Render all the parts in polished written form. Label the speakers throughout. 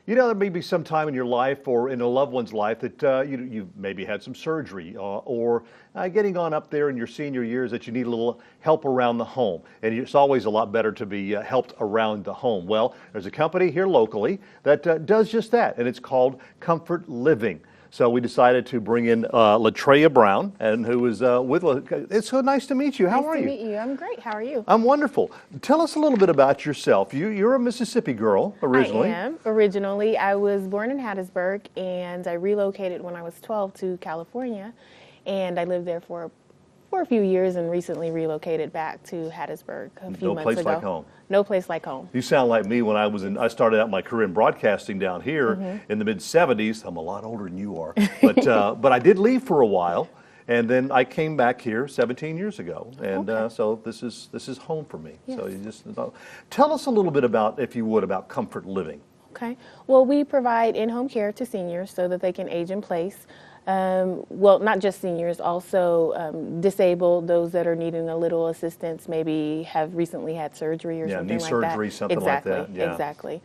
Speaker 1: There may be some time in your life or in a loved one's life that you've maybe had some surgery or getting on up there in your senior years that you need a little help around the home. And it's always a lot better to be helped around the home. Well, there's a company here locally that does just that, and it's called Comfort Living. So we decided to bring in Latreia Brown, and who is with us. It's so nice to meet you. How are you?
Speaker 2: Nice to meet you. I'm great. How are you?
Speaker 1: I'm wonderful. Tell us a little bit about yourself. You're a Mississippi girl originally.
Speaker 2: I am. Originally, I was born in Hattiesburg, and I relocated when I was 12 to California, and I lived there for a few years and recently relocated back to Hattiesburg a few months ago.
Speaker 1: No place like home.
Speaker 2: No place like home.
Speaker 1: You sound like me when I started out my career in broadcasting down here in the mid-'70s. I'm a lot older than you are. But I did leave for a while, and then I came back here 17 years ago. And so this is home for me. Yes. So you just tell us a little bit about, if you would, about Comfort Living.
Speaker 2: Okay. Well, we provide in-home care to seniors so that they can age in place. Well, not just seniors, also disabled, those that are needing a little assistance, maybe have recently had surgery or something like that.
Speaker 1: Knee surgery, something like that. Yeah.
Speaker 2: Exactly.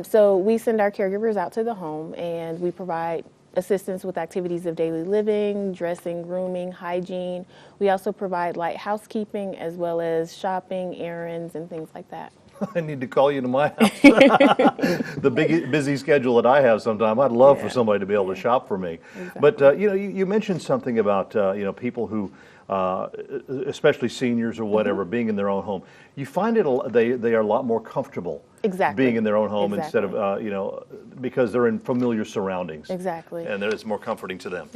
Speaker 2: So we send our caregivers out to the home, and we provide assistance with activities of daily living, dressing, grooming, hygiene. We also provide light housekeeping as well as shopping, errands, and things like that.
Speaker 1: I need to call you to my house. The busy schedule that I have sometimes, I'd love for somebody to be able to shop for me. Exactly. But you mentioned something about people who, especially seniors or whatever, being in their own home. You find they are a lot more comfortable being in their own home instead of because they're in familiar surroundings.
Speaker 2: Exactly.
Speaker 1: And it's more comforting to them.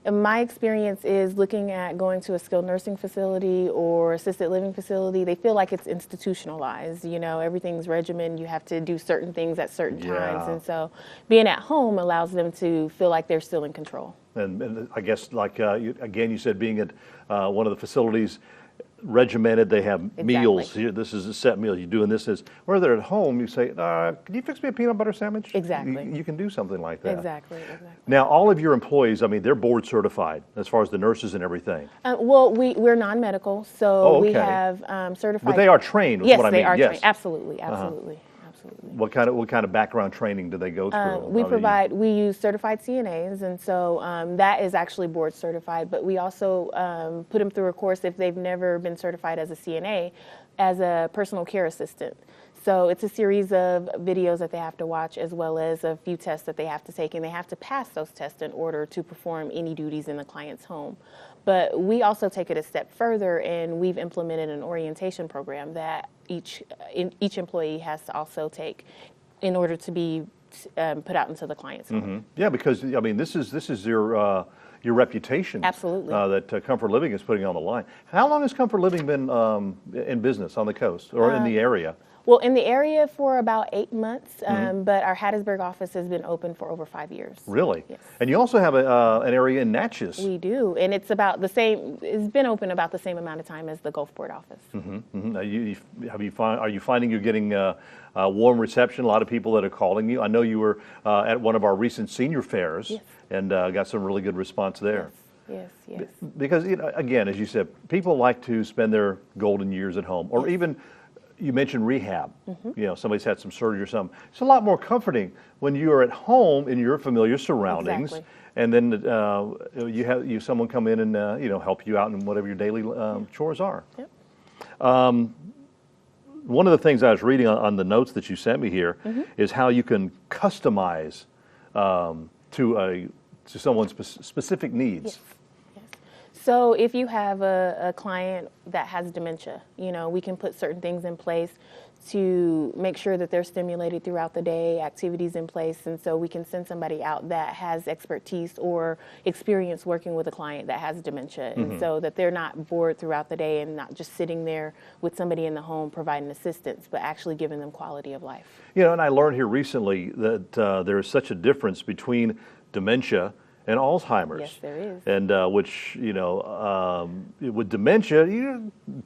Speaker 2: And my experience is looking at going to a skilled nursing facility or assisted living facility. They feel like it's institutionalized. Everything's regimented. You have to do certain things at certain times. And so being at home allows them to feel like they're still in control. And
Speaker 1: I guess, like, you said being at one of the facilities, regimented, they have meals. Here, this is a set meal. You're doing this where they're at home, you say, can you fix me a peanut butter sandwich?
Speaker 2: Exactly.
Speaker 1: You can do something like that.
Speaker 2: Exactly.
Speaker 1: Now, all of your employees, they're board certified as far as the nurses and everything.
Speaker 2: Well, we're non-medical, so we have certified.
Speaker 1: But they are trained, is what I mean.
Speaker 2: Yes, they are trained. Absolutely, absolutely.
Speaker 1: What kind of background training do they go through?
Speaker 2: We use certified CNAs, and so that is actually board certified, but we also put them through a course if they've never been certified as a CNA, as a personal care assistant. So it's a series of videos that they have to watch, as well as a few tests that they have to take, and they have to pass those tests in order to perform any duties in the client's home. But we also take it a step further, and we've implemented an orientation program that each employee has to also take in order to be put out into the client's home.
Speaker 1: Yeah, because this is your reputation.
Speaker 2: Absolutely.
Speaker 1: That Comfort Living is putting on the line. How long has Comfort Living been in business on the coast or in the area?
Speaker 2: Well, in the area for about 8 months, but our Hattiesburg office has been open for over 5 years.
Speaker 1: Really?
Speaker 2: Yes.
Speaker 1: And you also have an area in Natchez.
Speaker 2: We do, and it's about the same. It's been open about the same amount of time as the Gulfport office.
Speaker 1: Are you finding you're getting warm reception? A lot of people that are calling you. I know you were at one of our recent senior fairs, and got some really good response there.
Speaker 2: Yes.
Speaker 1: Because again, as you said, people like to spend their golden years at home, or even. You mentioned rehab. Somebody's had some surgery or something. It's a lot more comforting when you are at home in your familiar surroundings, and then you have someone come in and help you out in whatever your daily chores are.
Speaker 2: Yep.
Speaker 1: One of the things I was reading on the notes that you sent me here is how you can customize to someone's specific needs.
Speaker 2: Yes. So if you have a client that has dementia, we can put certain things in place to make sure that they're stimulated throughout the day, activities in place, and so we can send somebody out that has expertise or experience working with a client that has dementia, and so that they're not bored throughout the day and not just sitting there with somebody in the home providing assistance, but actually giving them quality of life. And
Speaker 1: I learned here recently that there is such a difference between dementia and Alzheimer's.
Speaker 2: Yes, there is.
Speaker 1: And which, with dementia,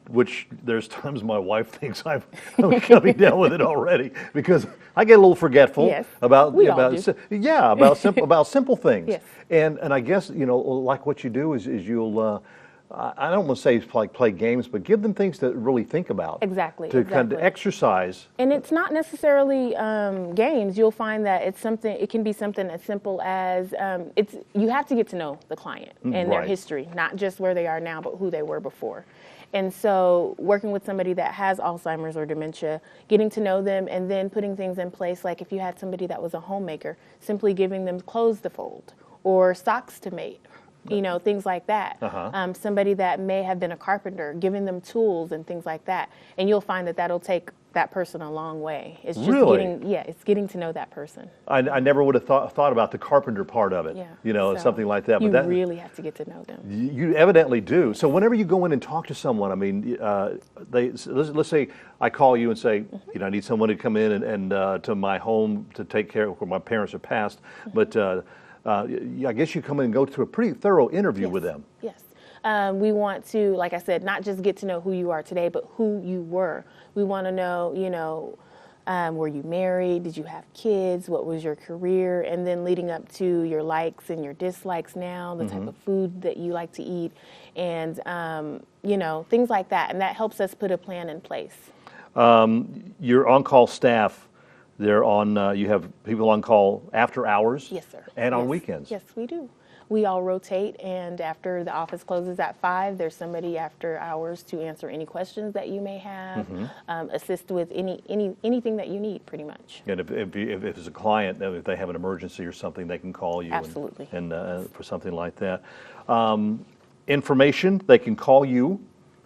Speaker 1: which there's times my wife thinks I'm coming down with it already because I get a little forgetful about simple things.
Speaker 2: Yes.
Speaker 1: And I guess, like what you do is you'll I don't want to say it's like play games, but give them things to really think about.
Speaker 2: Exactly.
Speaker 1: To kind of exercise.
Speaker 2: And it's not necessarily games. You'll find that it's something. It can be something as simple as you have to get to know the client and their history, not just where they are now, but who they were before. And so working with somebody that has Alzheimer's or dementia, getting to know them and then putting things in place, like if you had somebody that was a homemaker, simply giving them clothes to fold or socks to make, things like that. Somebody that may have been a carpenter, giving them tools and things like that. And you'll find that that'll take that person a long way. It's just it's getting to know that person.
Speaker 1: I never would have thought about the carpenter part of it, something like that.
Speaker 2: You
Speaker 1: But
Speaker 2: really have to get to know them.
Speaker 1: You evidently do. So whenever you go in and talk to someone, I mean, let's say I call you and say, I need someone to come in and to my home to take care of where my parents are passed. But I guess you come in and go through a pretty thorough interview with them.
Speaker 2: Yes. We want to, like I said, not just get to know who you are today, but who you were. We want to know, were you married? Did you have kids? What was your career? And then leading up to your likes and your dislikes now, the type of food that you like to eat, and, things like that. And that helps us put a plan in place.
Speaker 1: Your on-call staff, they're on, you have people on call after hours?
Speaker 2: Yes, sir.
Speaker 1: And on weekends?
Speaker 2: Yes, we do. We all rotate, and after the office closes at 5, there's somebody after hours to answer any questions that you may have, assist with anything that you need, pretty much.
Speaker 1: And if it's a client, if they have an emergency or something, they can call you.
Speaker 2: Absolutely.
Speaker 1: And for something like that. Information, they can call you.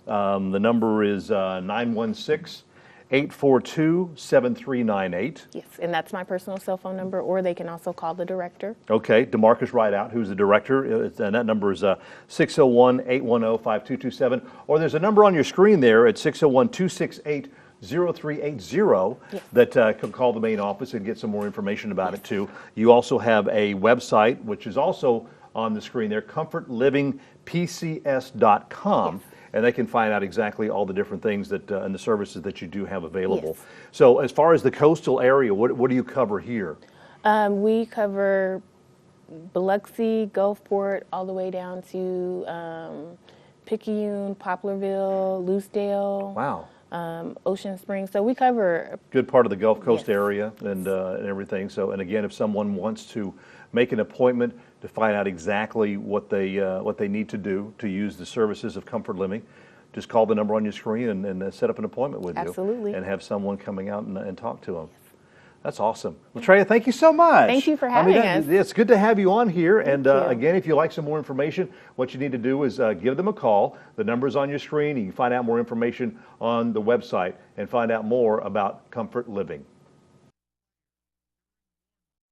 Speaker 1: The number is 916 842-7398.
Speaker 2: Yes, and that's my personal cell phone number, or they can also call the director.
Speaker 1: Okay, DeMarcus Rideout, who's the director, and that number is 601-810-5227. Or there's a number on your screen there at 601-268-0380 that can call the main office and get some more information about it too. You also have a website, which is also on the screen there, comfortlivingpcs.com. And they can find out exactly all the different things that and the services that you do have available.
Speaker 2: Yes.
Speaker 1: So as far as the coastal area, what do you cover here?
Speaker 2: We cover Biloxi, Gulfport, all the way down to Picayune, Poplarville, Loosedale.
Speaker 1: Wow.
Speaker 2: Ocean Springs. So we cover
Speaker 1: good part of the Gulf Coast area and everything. So, and again, if someone wants to make an appointment to find out exactly what they need to do to use the services of Comfort Living, just call the number on your screen and set up an appointment with you.
Speaker 2: Absolutely.
Speaker 1: And have someone coming out and talk to them. That's awesome. Latreia, thank you so much.
Speaker 2: Thank you for having us.
Speaker 1: It's good to have you on here.
Speaker 2: Thank
Speaker 1: and
Speaker 2: you.
Speaker 1: Again, if you'd like some more information, what you need to do is give them a call. The number's on your screen. You can find out more information on the website and find out more about Comfort Living.